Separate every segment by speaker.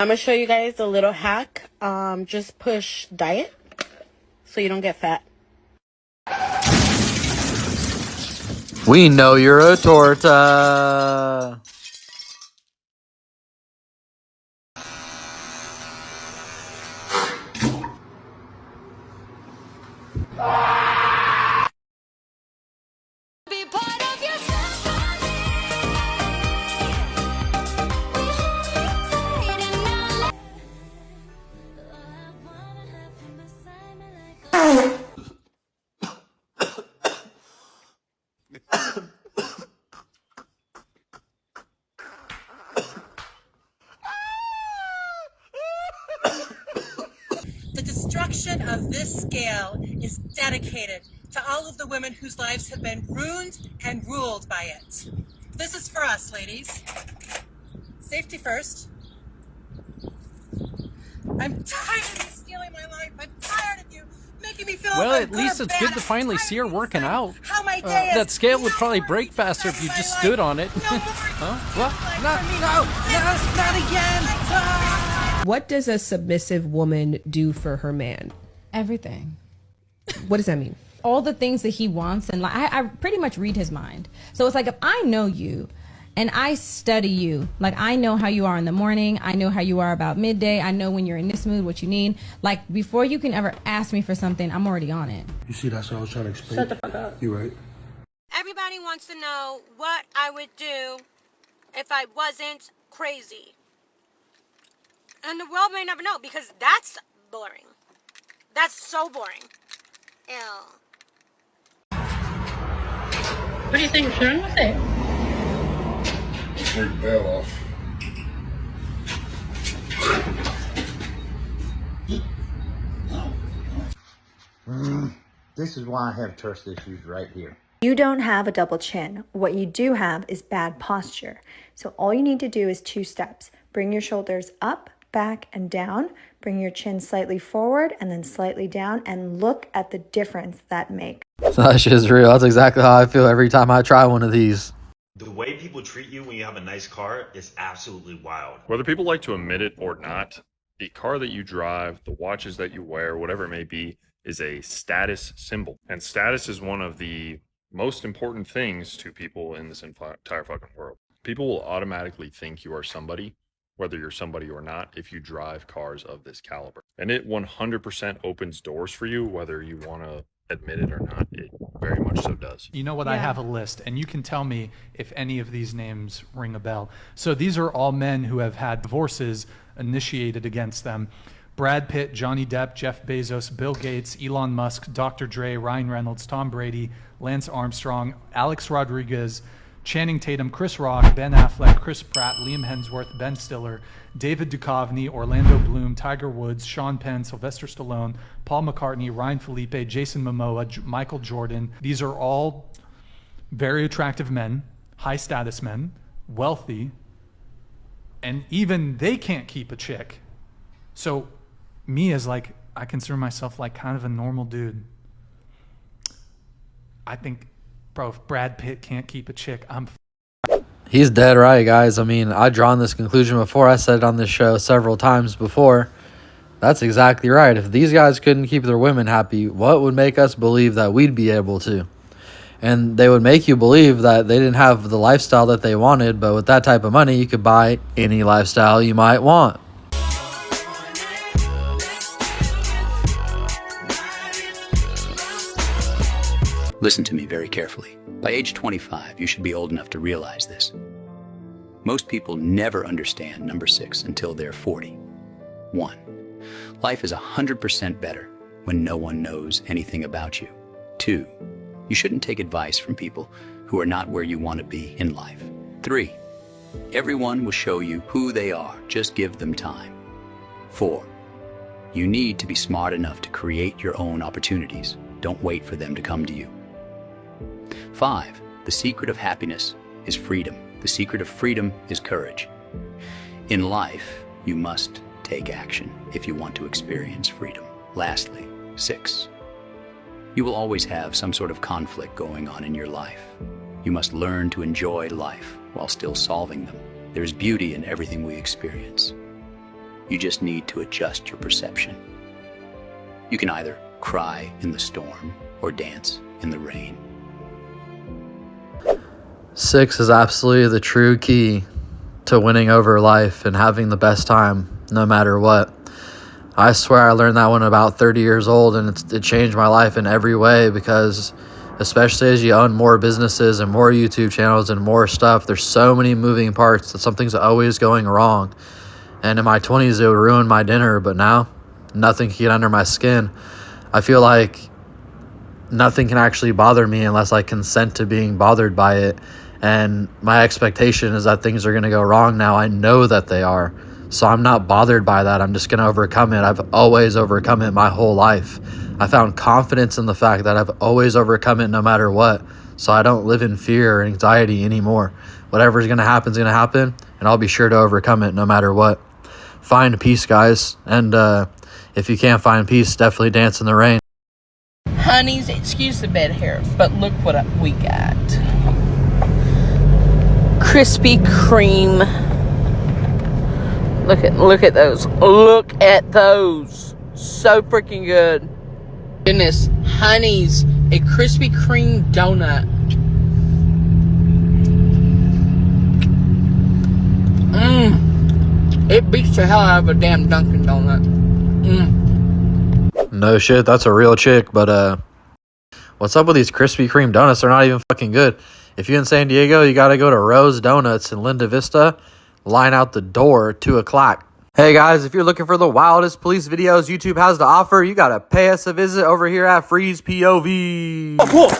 Speaker 1: I'm gonna show you guys a little hack. Just push diet so you don't get fat.
Speaker 2: We know you're a torta.
Speaker 3: The destruction of this scale is dedicated to all of the women whose lives have been ruined and ruled by it. This is for us, ladies. Safety first. I'm tired of you stealing my life. I'm tired of you making me feel
Speaker 4: Well,
Speaker 3: like
Speaker 4: at least it's good to finally see her working out. That scale would probably break faster if you just stood on it. Huh? What? Not again! Ah!
Speaker 5: What does a submissive woman do for her man?
Speaker 6: Everything.
Speaker 5: What does that mean?
Speaker 6: All the things that he wants, and I pretty much read his mind. So it's like if I know you and I study you, like I know how you are in the morning, I know how you are about midday, I know when you're in this mood, what you need. Like before you can ever ask me for something, I'm already on it.
Speaker 7: You see, that's what I was trying to explain.
Speaker 1: Shut the fuck up.
Speaker 7: You're right.
Speaker 8: Everybody wants to know what I would do if I wasn't crazy. And the world may never know because that's boring. That's so boring. Ew.
Speaker 1: What do you think? What's wrong with it?
Speaker 7: Take the bell off.
Speaker 9: This is why I have trust issues right here.
Speaker 10: You don't have a double chin. What you do have is bad posture. So all you need to do is 2 steps. Bring your shoulders up, back, and down. Bring your chin slightly forward and then slightly down, and look at the difference that makes.
Speaker 2: That shit's real. That's exactly how I feel every time I try one of these.
Speaker 11: The way people treat you when you have a nice car is absolutely wild.
Speaker 12: Whether people like to admit it or not, the car that you drive, the watches that you wear, whatever it may be, is a status symbol. And status is one of the most important things to people in this entire fucking world. People will automatically think you are somebody, whether you're somebody or not, if you drive cars of this caliber. And it 100% opens doors for you, whether you want to admit it or not. It very much so does.
Speaker 4: You know what? Yeah. I have a list, and you can tell me if any of these names ring a bell. So these are all men who have had divorces initiated against them. Brad Pitt, Johnny Depp, Jeff Bezos, Bill Gates, Elon Musk, Dr. Dre, Ryan Reynolds, Tom Brady, Lance Armstrong, Alex Rodriguez, Channing Tatum, Chris Rock, Ben Affleck, Chris Pratt, Liam Hemsworth, Ben Stiller, David Duchovny, Orlando Bloom, Tiger Woods, Sean Penn, Sylvester Stallone, Paul McCartney, Ryan Felipe, Jason Momoa, Michael Jordan. These are all very attractive men, high status men, wealthy, and even they can't keep a chick. So me as like, I consider myself like kind of a normal dude. I think, bro, if Brad Pitt can't keep a chick, I'm
Speaker 2: He's dead right, guys. I mean, I've drawn this conclusion before. I said it on this show several times before. That's exactly right. If these guys couldn't keep their women happy, what would make us believe that we'd be able to? And they would make you believe that they didn't have the lifestyle that they wanted, but with that type of money, you could buy any lifestyle you might want.
Speaker 13: Listen to me very carefully. By age 25, you should be old enough to realize this. Most people never understand number 6 until they're 40. 1. Life is 100% better when no one knows anything about you. 2. You shouldn't take advice from people who are not where you want to be in life. 3. Everyone will show you who they are. Just give them time. 4. You need to be smart enough to create your own opportunities. Don't wait for them to come to you. 5. The secret of happiness is freedom. The secret of freedom is courage. In life, you must take action if you want to experience freedom. Lastly, 6. You will always have some sort of conflict going on in your life. You must learn to enjoy life while still solving them. There is beauty in everything we experience. You just need to adjust your perception. You can either cry in the storm or dance in the rain.
Speaker 2: 6 is absolutely the true key to winning over life and having the best time no matter what. I swear I learned that one about 30 years old, and it changed my life in every way, because especially as you own more businesses and more YouTube channels and more stuff, there's so many moving parts that something's always going wrong. And in my 20s, it would ruin my dinner, but now nothing can get under my skin. I feel like nothing can actually bother me unless I consent to being bothered by it. And my expectation is that things are going to go wrong now. I know that they are. So I'm not bothered by that. I'm just going to overcome it. I've always overcome it my whole life. I found confidence in the fact that I've always overcome it no matter what. So I don't live in fear or anxiety anymore. Whatever's going to happen is going to happen, and I'll be sure to overcome it no matter what. Find peace, guys. And if you can't find peace, definitely dance in the rain.
Speaker 7: Honeys, excuse the bed hair, but look what we got. Krispy Kreme. Look at those. Look at those. So freaking good. Goodness, Honeys, a Krispy Kreme donut. It beats the hell out of a damn Dunkin' Donut.
Speaker 2: No shit, that's a real chick. But what's up with these Krispy Kreme donuts? They're not even fucking good. If you're in San Diego, you gotta go to Rose Donuts in Linda Vista. Line out the door at 2 o'clock. Hey guys, if you're looking for the wildest police videos YouTube has to offer, you gotta pay us a visit over here at FreezePOV. Oh, cool.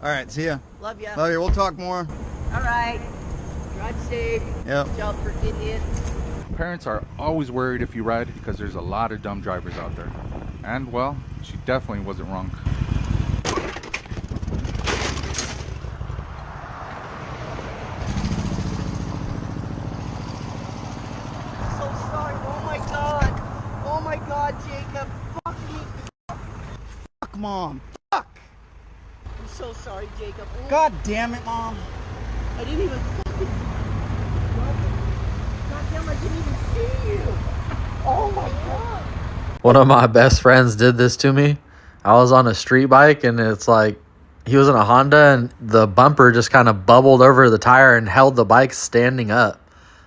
Speaker 14: All right, see ya.
Speaker 15: Love ya.
Speaker 14: Love you. We'll talk more.
Speaker 15: All right. Drive safe.
Speaker 14: Yep.
Speaker 15: Watch out for idiots.
Speaker 16: Parents are always worried if you ride because there's a lot of dumb drivers out there. And, well, she definitely wasn't wrong.
Speaker 15: So sorry. Oh my god. Oh my god, Jacob. Fuck me.
Speaker 14: Fuck, Mom.
Speaker 15: I'm so sorry, Jacob. Oh.
Speaker 14: God damn it, Mom.
Speaker 15: I didn't even fucking... God damn, I didn't even see you. Oh my god.
Speaker 2: One of my best friends did this to me. I was on a street bike, and it's like he was in a Honda, and the bumper just kind of bubbled over the tire and held the bike standing up.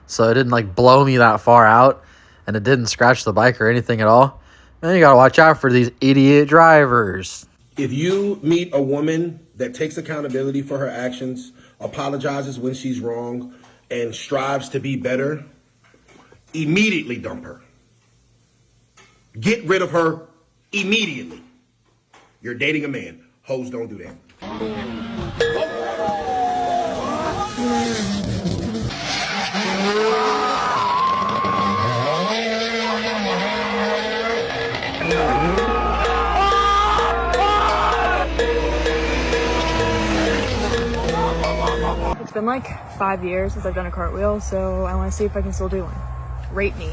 Speaker 2: So it didn't like blow me that far out, and it didn't scratch the bike or anything at all. Man, you gotta watch out for these idiot drivers.
Speaker 17: If you meet a woman that takes accountability for her actions, apologizes when she's wrong, and strives to be better, immediately dump her. Get rid of her immediately. You're dating a man. Hoes don't do that.
Speaker 18: It's been like 5 years since I've done a cartwheel, so I want to see if I can still do one. Rate me.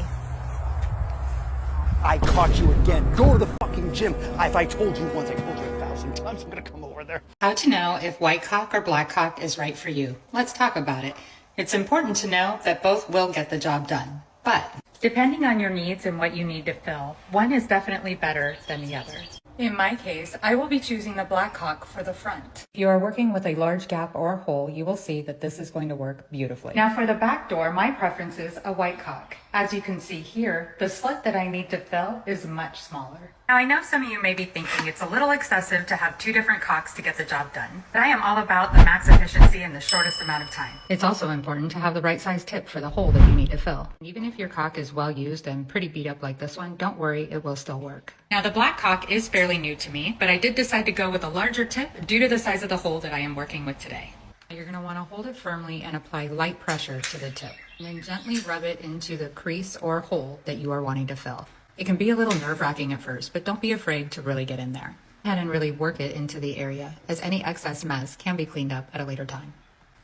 Speaker 19: I caught you again. Go to the fucking gym. If I told you once, I told you 1,000 times. I'm gonna come over there.
Speaker 20: How to know if white cock or black cock is right for you. Let's talk about it. It's important to know that both will get the job done, but depending on your needs and what you need to fill, one is definitely better than the other. In my case, I will be choosing the black cock for the front. If you are working with a large gap or hole, you will see that this is going to work beautifully. Now for the back door, my preference is a white cock. As you can see here, the slit that I need to fill is much smaller. Now I know some of you may be thinking it's a little excessive to have 2 different cocks to get the job done, but I am all about the max efficiency in the shortest amount of time. It's also important to have the right size tip for the hole that you need to fill. Even if your cock is well used and pretty beat up like this one, don't worry, it will still work. Now the black cock is fairly new to me, but I did decide to go with a larger tip due to the size of the hole that I am working with today. You're going to want to hold it firmly and apply light pressure to the tip. And then gently rub it into the crease or hole that you are wanting to fill. It can be a little nerve-wracking at first, but don't be afraid to really get in there. Go ahead and really work it into the area, as any excess mess can be cleaned up at a later time.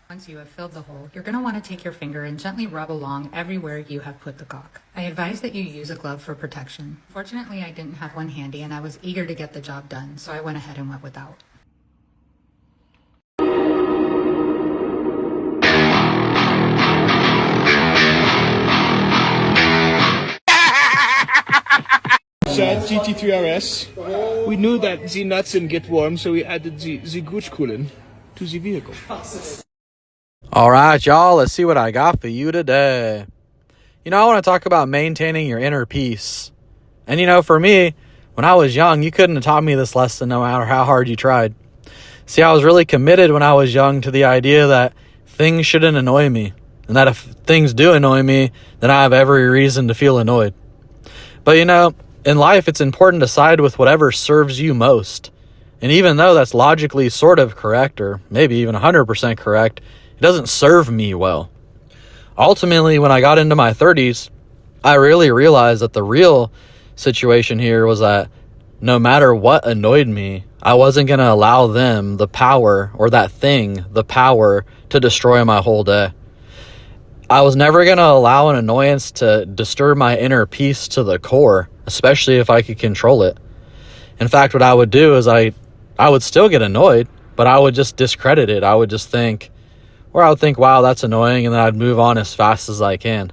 Speaker 20: Once you have filled the hole, you're going to want to take your finger and gently rub along everywhere you have put the caulk. I advise that you use a glove for protection. Fortunately, I didn't have one handy and I was eager to get the job done, so I went ahead and went without.
Speaker 21: GT3 RS. We knew that the nuts didn't get warm, so we added the gooch coolant to the vehicle.
Speaker 2: All right, y'all, let's see what I got for you today. You know, I want to talk about maintaining your inner peace. And, you know, for me, when I was young, you couldn't have taught me this lesson no matter how hard you tried. See, I was really committed when I was young to the idea that things shouldn't annoy me. And that if things do annoy me, then I have every reason to feel annoyed. But, you know, in life, it's important to side with whatever serves you most. And even though that's logically sort of correct, or maybe even 100% correct, it doesn't serve me well. Ultimately, when I got into my 30s, I really realized that the real situation here was that no matter what annoyed me, I wasn't going to allow them the power, or that thing, the power to destroy my whole day. I was never going to allow an annoyance to disturb my inner peace to the core, especially if I could control it. In fact, what I would do is I would still get annoyed, but I would just discredit it. I would just think, wow, that's annoying, and then I'd move on as fast as I can.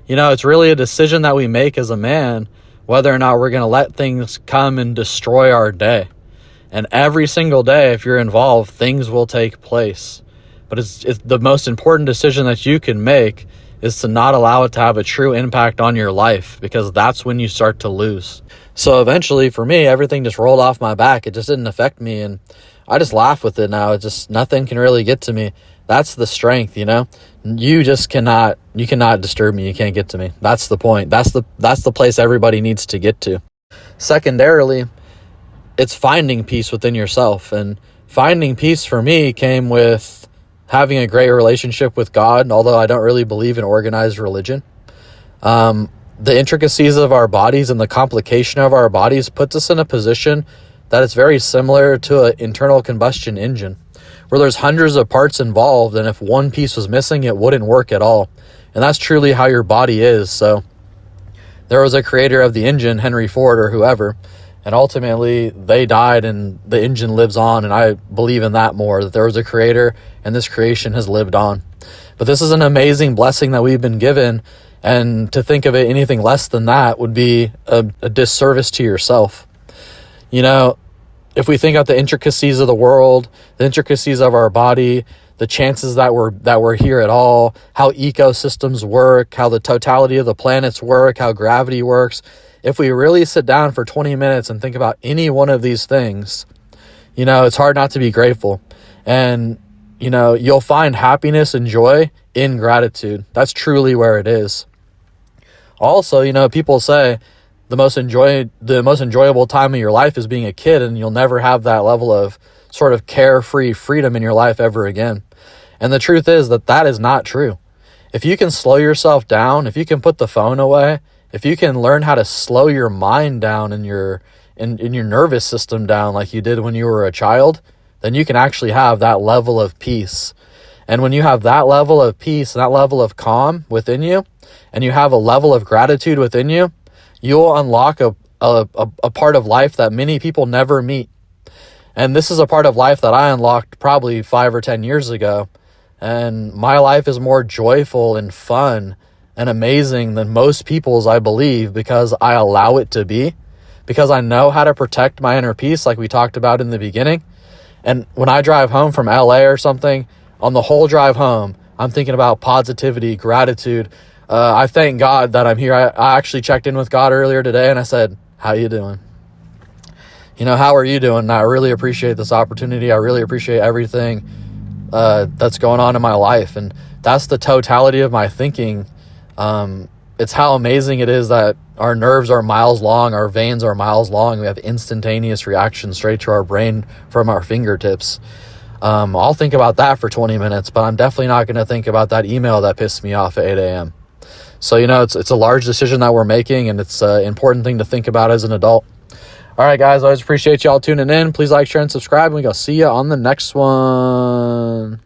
Speaker 2: You know, it's really a decision that we make as a man, whether or not we're going to let things come and destroy our day. And every single day, if you're involved, things will take place. But it's the most important decision that you can make is to not allow it to have a true impact on your life, because that's when you start to lose. So eventually, for me, everything just rolled off my back. It just didn't affect me, and I just laugh with it now. It just, nothing can really get to me. That's the strength, you know? You cannot disturb me. You can't get to me. That's the point. That's the place everybody needs to get to. Secondarily, it's finding peace within yourself. And finding peace for me came with having a great relationship with God, although I don't really believe in organized religion. The intricacies of our bodies and the complication of our bodies puts us in a position that it's very similar to an internal combustion engine, where there's hundreds of parts involved, and if one piece was missing, it wouldn't work at all. And that's truly how your body is. So there was a creator of the engine, Henry Ford or whoever, and ultimately they died and the engine lives on. And I believe in that more, that there was a creator and this creation has lived on. But this is an amazing blessing that we've been given. And to think of it anything less than that would be a disservice to yourself. You know, if we think about the intricacies of the world, the intricacies of our body, the chances that we're here at all, how ecosystems work, how the totality of the planets work, how gravity works, if we really sit down for 20 minutes and think about any one of these things, you know, it's hard not to be grateful. And, you know, you'll find happiness and joy in gratitude. That's truly where it is. Also, you know, people say the most enjoyable time of your life is being a kid, and you'll never have that level of sort of carefree freedom in your life ever again. And the truth is that is not true. If you can slow yourself down, if you can put the phone away, if you can learn how to slow your mind down and your nervous system down like you did when you were a child, then you can actually have that level of peace. And when you have that level of peace and that level of calm within you, and you have a level of gratitude within you, you'll unlock a part of life that many people never meet. And this is a part of life that I unlocked probably 5 or 10 years ago. And my life is more joyful and fun and amazing than most people's, I believe, because I allow it to be, because I know how to protect my inner peace, like we talked about in the beginning. And when I drive home from LA or something, on the whole drive home, I'm thinking about positivity, gratitude. I thank God that I'm here. I actually checked in with God earlier today and I said, how you doing? You know, how are you doing? And I really appreciate this opportunity. I really appreciate everything that's going on in my life. And that's the totality of my thinking. It's how amazing it is that our nerves are miles long, our veins are miles long. We have instantaneous reactions straight to our brain from our fingertips. I'll think about that for 20 minutes, but I'm definitely not going to think about that email that pissed me off at 8 a.m. So, you know, it's a large decision that we're making, and it's an important thing to think about as an adult. All right, guys, I always appreciate y'all tuning in. Please like, share, and subscribe, and we'll see you on the next one.